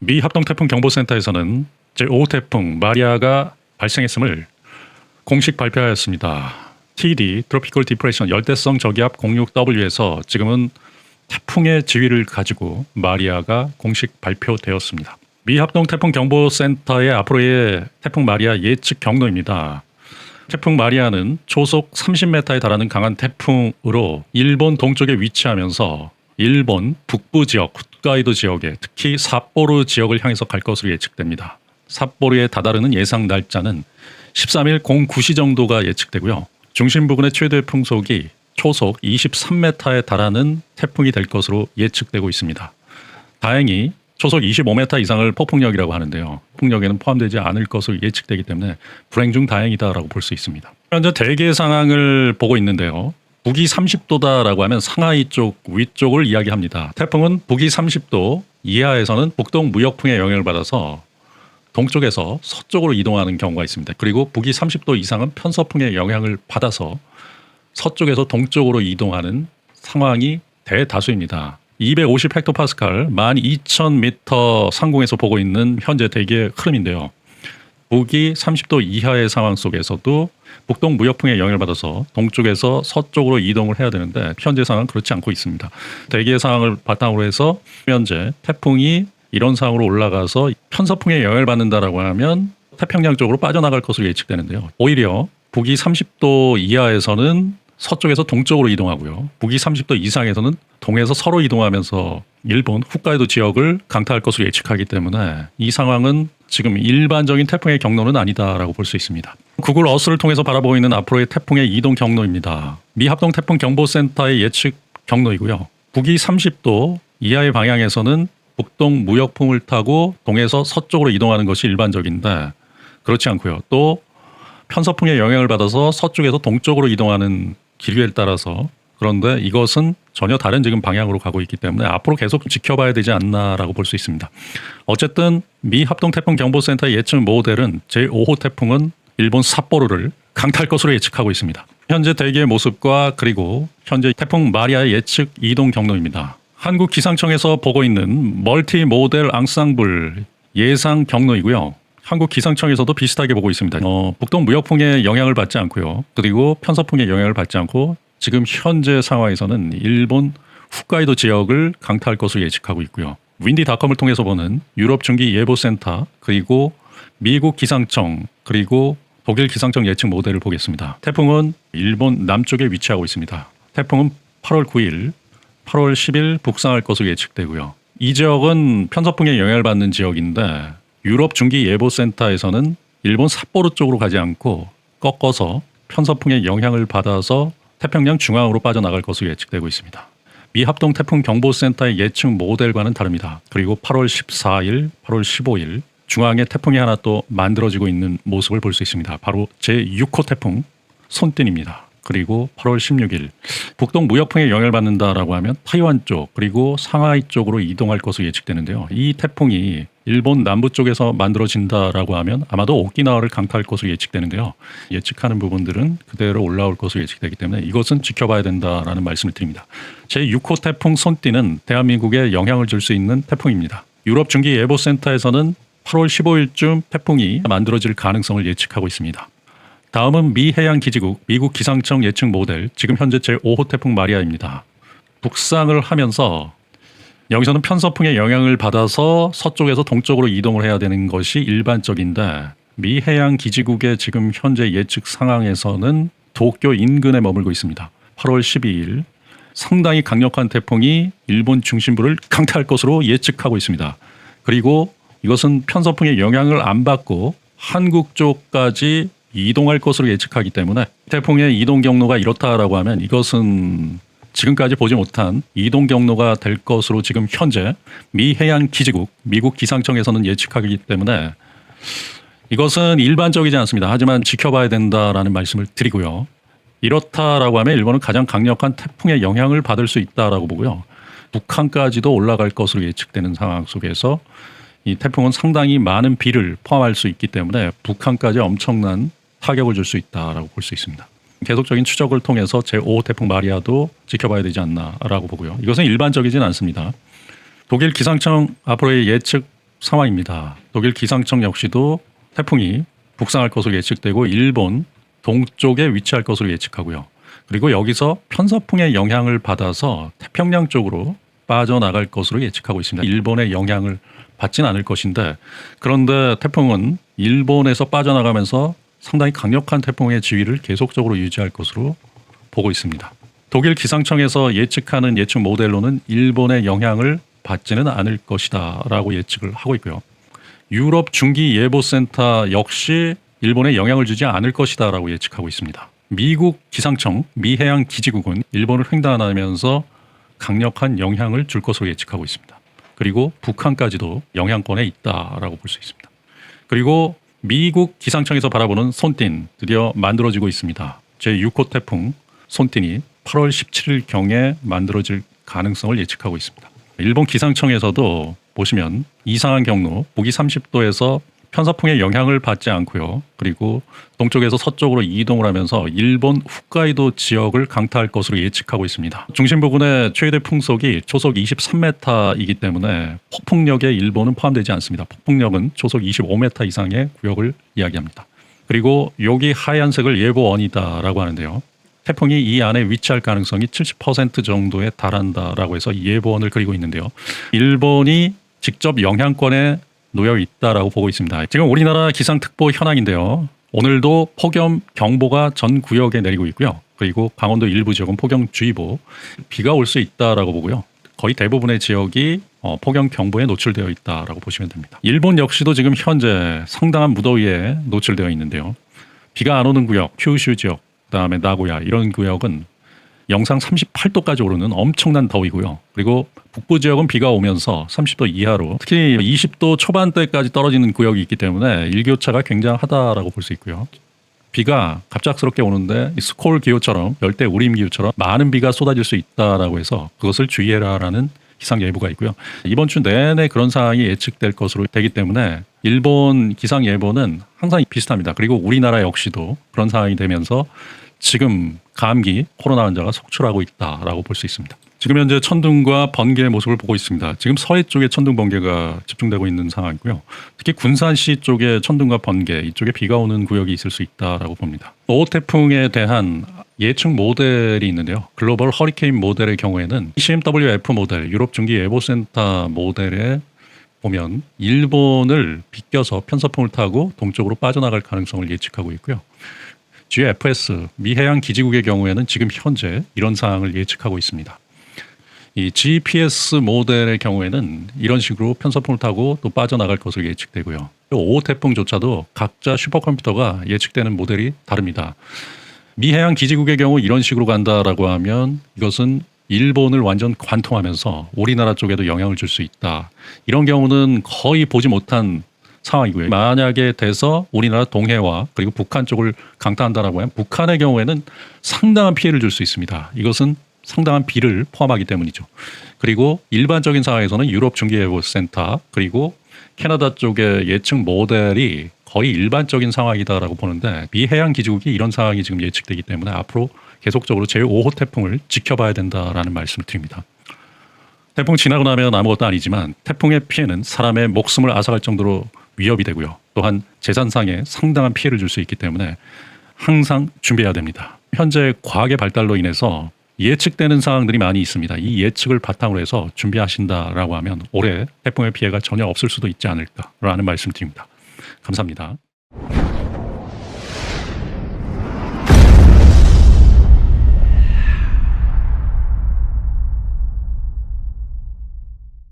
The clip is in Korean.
미 합동태풍경보센터에서는 제5호 태풍 마리아가 발생했음을 공식 발표하였습니다. TD, Tropical Depression, 열대성 저기압 06W에서 지금은 태풍의 지위를 가지고 마리아가 공식 발표되었습니다. 미 합동태풍경보센터의 앞으로의 태풍 마리아 예측 경로입니다. 태풍 마리아는 초속 30m에 달하는 강한 태풍으로 일본 동쪽에 위치하면서 일본 북부 지역, 홋카이도 지역에 특히 삿포로 지역을 향해서 갈 것으로 예측됩니다. 삿포로에 다다르는 예상 날짜는 13일 09시 정도가 예측되고요. 중심 부근의 최대 풍속이 초속 23m에 달하는 태풍이 될 것으로 예측되고 있습니다. 다행히 초속 25m 이상을 폭풍력이라고 하는데요. 폭풍력에는 포함되지 않을 것으로 예측되기 때문에 불행 중 다행이다라고 볼 수 있습니다. 현재 대기 상황을 보고 있는데요. 북위 30도다라고 하면 상하이 쪽 위쪽을 이야기합니다. 태풍은 북위 30도 이하에서는 북동 무역풍의 영향을 받아서 동쪽에서 서쪽으로 이동하는 경우가 있습니다. 그리고 북위 30도 이상은 편서풍의 영향을 받아서 서쪽에서 동쪽으로 이동하는 상황이 대다수입니다. 250헥토파스칼 12,000m 상공에서 보고 있는 현재 대기의 흐름인데요. 북위 30도 이하의 상황 속에서도 북동 무역풍의 영향을 받아서 동쪽에서 서쪽으로 이동을 해야 되는데 현재 상황은 그렇지 않고 있습니다. 대기의 상황을 바탕으로 해서 현재 태풍이 이런 상황으로 올라가서 편서풍의 영향을 받는다라고 하면 태평양 쪽으로 빠져나갈 것으로 예측되는데요. 오히려 북위 30도 이하에서는 서쪽에서 동쪽으로 이동하고요. 북위 30도 이상에서는 동에서 서로 이동하면서 일본 홋카이도 지역을 강타할 것으로 예측하기 때문에 이 상황은 지금 일반적인 태풍의 경로는 아니다라고 볼 수 있습니다. 구글 어스를 통해서 바라보고 있는 앞으로의 태풍의 이동 경로입니다. 미 합동태풍경보센터의 예측 경로이고요. 북위 30도 이하의 방향에서는 북동 무역풍을 타고 동에서 서쪽으로 이동하는 것이 일반적인데 그렇지 않고요. 또 편서풍의 영향을 받아서 서쪽에서 동쪽으로 이동하는 기류에 따라서 그런데 이것은 전혀 다른 지금 방향으로 가고 있기 때문에 앞으로 계속 지켜봐야 되지 않나라고 볼 수 있습니다. 어쨌든 미 합동태풍경보센터의 예측 모델은 제5호 태풍은 일본 삿포로를 강타할 것으로 예측하고 있습니다. 현재 대기의 모습과 그리고 현재 태풍 마리아의 예측 이동 경로입니다. 한국기상청에서 보고 있는 멀티 모델 앙상블 예상 경로이고요. 한국기상청에서도 비슷하게 보고 있습니다. 북동 무역풍의 영향을 받지 않고요. 그리고 편서풍의 영향을 받지 않고 지금 현재 상황에서는 일본 홋카이도 지역을 강타할 것으로 예측하고 있고요. 윈디닷컴을 통해서 보는 유럽 중기 예보센터 그리고 미국 기상청 그리고 독일 기상청 예측 모델을 보겠습니다. 태풍은 일본 남쪽에 위치하고 있습니다. 태풍은 8월 9일, 8월 10일 북상할 것으로 예측되고요. 이 지역은 편서풍의 영향을 받는 지역인데 유럽 중기 예보센터에서는 일본 삿포로 쪽으로 가지 않고 꺾어서 편서풍의 영향을 받아서 태평양 중앙으로 빠져나갈 것으로 예측되고 있습니다. 미 합동태풍경보센터의 예측 모델과는 다릅니다. 그리고 8월 14일, 8월 15일 중앙에 태풍이 하나 또 만들어지고 있는 모습을 볼 수 있습니다. 바로 제6호 태풍 손띵입니다. 그리고 8월 16일 북동 무역풍의 영향을 받는다라고 하면 타이완 쪽 그리고 상하이 쪽으로 이동할 것으로 예측되는데요. 이 태풍이 일본 남부 쪽에서 만들어진다라고 하면 아마도 오키나와를 강타할 것으로 예측되는데요. 예측하는 부분들은 그대로 올라올 것으로 예측되기 때문에 이것은 지켜봐야 된다라는 말씀을 드립니다. 제6호 태풍 손띵은 대한민국에 영향을 줄 수 있는 태풍입니다. 유럽 중기 예보센터에서는 8월 15일쯤 태풍이 만들어질 가능성을 예측하고 있습니다. 다음은 미 해양기지국 미국 기상청 예측 모델 지금 현재 제5호 태풍 마리아입니다. 북상을 하면서 여기서는 편서풍의 영향을 받아서 서쪽에서 동쪽으로 이동을 해야 되는 것이 일반적인데 미 해양기지국의 지금 현재 예측 상황에서는 도쿄 인근에 머물고 있습니다. 8월 12일 상당히 강력한 태풍이 일본 중심부를 강타할 것으로 예측하고 있습니다. 그리고 이것은 편서풍의 영향을 안 받고 한국 쪽까지 이동할 것으로 예측하기 때문에 태풍의 이동 경로가 이렇다라고 하면 이것은 지금까지 보지 못한 이동 경로가 될 것으로 지금 현재 미 해양기지국 미국 기상청에서는 예측하기 때문에 이것은 일반적이지 않습니다. 하지만 지켜봐야 된다라는 말씀을 드리고요. 이렇다라고 하면 일본은 가장 강력한 태풍의 영향을 받을 수 있다라고 보고요. 북한까지도 올라갈 것으로 예측되는 상황 속에서 이 태풍은 상당히 많은 비를 포함할 수 있기 때문에 북한까지 엄청난 타격을 줄 수 있다라고 볼 수 있습니다. 계속적인 추적을 통해서 제5호 태풍 마리아도 지켜봐야 되지 않나라고 보고요. 이것은 일반적이진 않습니다. 독일 기상청 앞으로의 예측 상황입니다. 독일 기상청 역시도 태풍이 북상할 것으로 예측되고 일본 동쪽에 위치할 것으로 예측하고요. 그리고 여기서 편서풍의 영향을 받아서 태평양 쪽으로 빠져나갈 것으로 예측하고 있습니다. 일본의 영향을 받진 않을 것인데, 그런데 태풍은 일본에서 빠져나가면서 상당히 강력한 태풍의 지위를 계속적으로 유지할 것으로 보고 있습니다. 독일 기상청에서 예측하는 예측 모델로는 일본의 영향을 받지는 않을 것이다 라고 예측을 하고 있고요. 유럽 중기예보센터 역시 일본에 영향을 주지 않을 것이다 라고 예측하고 있습니다. 미국 기상청 미해양기지국은 일본을 횡단하면서 강력한 영향을 줄 것으로 예측하고 있습니다. 그리고 북한까지도 영향권에 있다라고 볼 수 있습니다. 그리고 미국 기상청에서 바라보는 손띤 드디어 만들어지고 있습니다. 제6호 태풍 손띤이 8월 17일경에 만들어질 가능성을 예측하고 있습니다. 일본 기상청에서도 보시면 이상한 경로 북위 30도에서 편서풍의 영향을 받지 않고요. 그리고 동쪽에서 서쪽으로 이동을 하면서 일본 홋카이도 지역을 강타할 것으로 예측하고 있습니다. 중심 부근의 최대 풍속이 초속 23m이기 때문에 폭풍력에 일본은 포함되지 않습니다. 폭풍력은 초속 25m 이상의 구역을 이야기합니다. 그리고 여기 하얀색을 예보원이다라고 하는데요. 태풍이 이 안에 위치할 가능성이 70% 정도에 달한다라고 해서 예보원을 그리고 있는데요. 일본이 직접 영향권에 놓여 있다라고 보고 있습니다. 지금 우리나라 기상특보 현황인데요. 오늘도 폭염경보가 전 구역에 내리고 있고요. 그리고 강원도 일부 지역은 폭염주의보, 비가 올 수 있다라고 보고요. 거의 대부분의 지역이 폭염경보에 노출되어 있다라고 보시면 됩니다. 일본 역시도 지금 현재 상당한 무더위에 노출되어 있는데요. 비가 안 오는 구역, 큐슈 지역, 그다음에 나고야 이런 구역은 영상 38도까지 오르는 엄청난 더위고요. 그리고 북부 지역은 비가 오면서 30도 이하로 특히 20도 초반대까지 떨어지는 구역이 있기 때문에 일교차가 굉장하다라고 볼 수 있고요. 비가 갑작스럽게 오는데 스콜 기후처럼 열대 우림 기후처럼 많은 비가 쏟아질 수 있다라고 해서 그것을 주의해라라는 기상 예보가 있고요. 이번 주 내내 그런 상황이 예측될 것으로 되기 때문에 일본 기상 예보는 항상 비슷합니다. 그리고 우리나라 역시도 그런 상황이 되면서 지금 감기 코로나 환자가 속출하고 있다라고 볼 수 있습니다. 지금 현재 천둥과 번개의 모습을 보고 있습니다. 지금 서해 쪽에 천둥 번개가 집중되고 있는 상황이고요. 특히 군산시 쪽에 천둥과 번개, 이쪽에 비가 오는 구역이 있을 수 있다라고 봅니다. 5호 태풍에 대한 예측 모델이 있는데요. 글로벌 허리케인 모델의 경우에는 CMWF 모델, 유럽 중기예보센터 모델에 보면 일본을 비껴서 편서풍을 타고 동쪽으로 빠져나갈 가능성을 예측하고 있고요. GFS, 미해양 기지국의 경우에는 지금 현재 이런 상황을 예측하고 있습니다. 이 GPS 모델의 경우에는 이런 식으로 편서풍을 타고 또 빠져나갈 것으로 예측되고요. 5호 태풍조차도 각자 슈퍼컴퓨터가 예측되는 모델이 다릅니다. 미해양 기지국의 경우 이런 식으로 간다라고 하면 이것은 일본을 완전 관통하면서 우리나라 쪽에도 영향을 줄 수 있다. 이런 경우는 거의 보지 못한 상황이고요. 만약에 돼서 우리나라 동해와 그리고 북한 쪽을 강타한다라고 하면 북한의 경우에는 상당한 피해를 줄 수 있습니다. 이것은 상당한 비를 포함하기 때문이죠. 그리고 일반적인 상황에서는 유럽 중기예보센터 그리고 캐나다 쪽의 예측 모델이 거의 일반적인 상황이다라고 보는데 미해양 기지국이 이런 상황이 지금 예측되기 때문에 앞으로 계속적으로 제5호 태풍을 지켜봐야 된다라는 말씀을 드립니다. 태풍 지나고 나면 아무것도 아니지만 태풍의 피해는 사람의 목숨을 앗아갈 정도로 위협이 되고요. 또한 재산상에 상당한 피해를 줄 수 있기 때문에 항상 준비해야 됩니다. 현재 과학의 발달로 인해서 예측되는 상황들이 많이 있습니다. 이 예측을 바탕으로 해서 준비하신다라고 하면 올해 태풍의 피해가 전혀 없을 수도 있지 않을까라는 말씀 드립니다. 감사합니다.